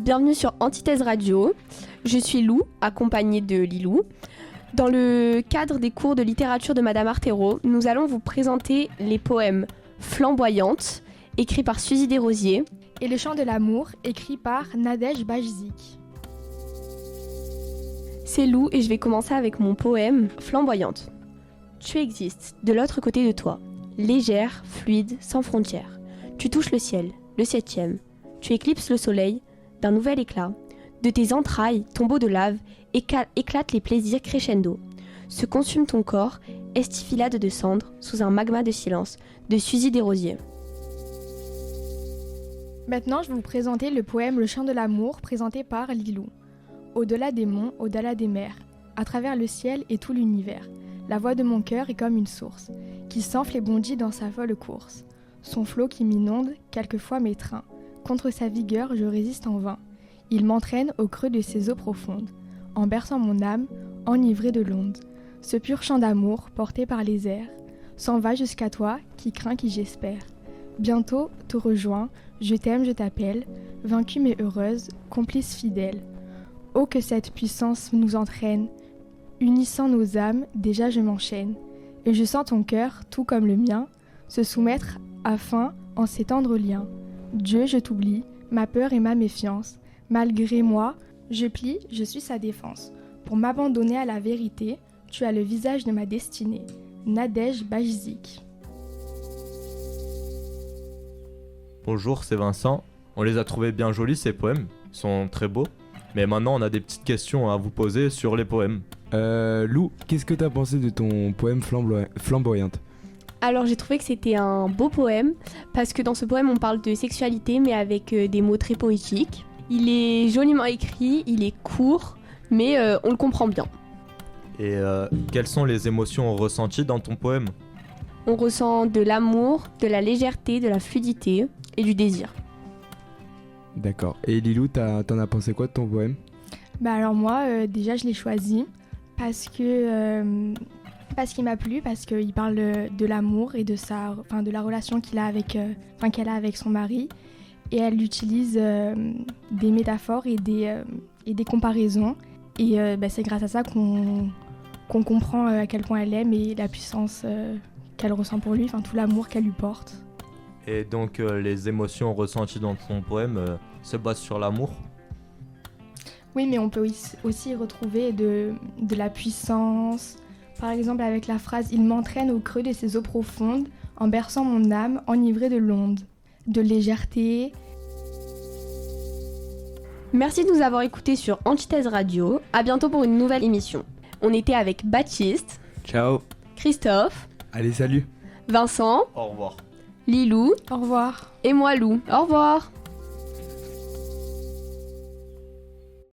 bienvenue sur Antithèse Radio. Je suis Lou, accompagnée de Lilou. Dans le cadre des cours de littérature de Madame Artero, nous allons vous présenter les poèmes Flamboyantes, écrits par Suzy Desrosiers, et Le chant de l'amour, écrit par Nadège Bajzik. C'est Lou et je vais commencer avec mon poème Flamboyante. Tu existes de l'autre côté de toi, légère, fluide, sans frontières. Tu touches le ciel, le 7e. Tu éclipses le soleil d'un nouvel éclat. De tes entrailles, tombeaux de lave, éclatent les plaisirs crescendo. Se consume ton corps, estifilade de cendres, sous un magma de silence, de Suzy Desrosiers. Maintenant, je vais vous présenter le poème Le chant de l'amour, présenté par Lilou. Au-delà des monts, au-delà des mers, à travers le ciel et tout l'univers, la voix de mon cœur est comme une source, qui s'enfle et bondit dans sa folle course. Son flot qui m'inonde, quelquefois m'étreint. Contre sa vigueur, je résiste en vain. Il m'entraîne au creux de ses eaux profondes, en berçant mon âme, enivrée de l'onde. Ce pur chant d'amour, porté par les airs, s'en va jusqu'à toi, qui crains, qui j'espère. Bientôt, te rejoins, je t'aime, je t'appelle, vaincue mais heureuse, complice fidèle. Oh que cette puissance nous entraîne, unissant nos âmes, déjà je m'enchaîne, et je sens ton cœur, tout comme le mien, se soumettre afin en ces tendres liens. Dieu, je t'oublie, ma peur et ma méfiance, malgré moi, je plie, je suis sa défense. Pour m'abandonner à la vérité, tu as le visage de ma destinée. Nadège Bajzik. Bonjour, c'est Vincent. On les a trouvés bien jolis ces poèmes, ils sont très beaux. Mais maintenant on a des petites questions à vous poser sur les poèmes. Lou, qu'est-ce que t'as pensé de ton poème Flamboyante ? Alors j'ai trouvé que c'était un beau poème, parce que dans ce poème on parle de sexualité mais avec des mots très poétiques. Il est joliment écrit, il est court, mais on le comprend bien. Et quelles sont les émotions ressenties dans ton poème ? On ressent de l'amour, de la légèreté, de la fluidité et du désir. D'accord. Et Lilou, t'en as pensé quoi de ton poème ? Alors moi, déjà je l'ai choisi parce qu'il m'a plu, parce qu'il parle de l'amour et de la relation qu'elle a avec son mari. Et elle utilise des métaphores et des comparaisons. Et c'est grâce à ça qu'on comprend à quel point elle aime et la puissance qu'elle ressent pour lui, tout l'amour qu'elle lui porte. Et donc les émotions ressenties dans ton poème se basent sur l'amour ? Oui, mais on peut aussi retrouver de la puissance. Par exemple avec la phrase « Il m'entraîne au creux de ses eaux profondes, en berçant mon âme, enivrée de l'onde ». De légèreté. Merci de nous avoir écoutés sur Antithèse Radio. À bientôt pour une nouvelle émission. On était avec Baptiste. Ciao. Christophe. Allez, salut. Vincent. Au revoir. Lilou. Au revoir. Et moi Lou. Au revoir.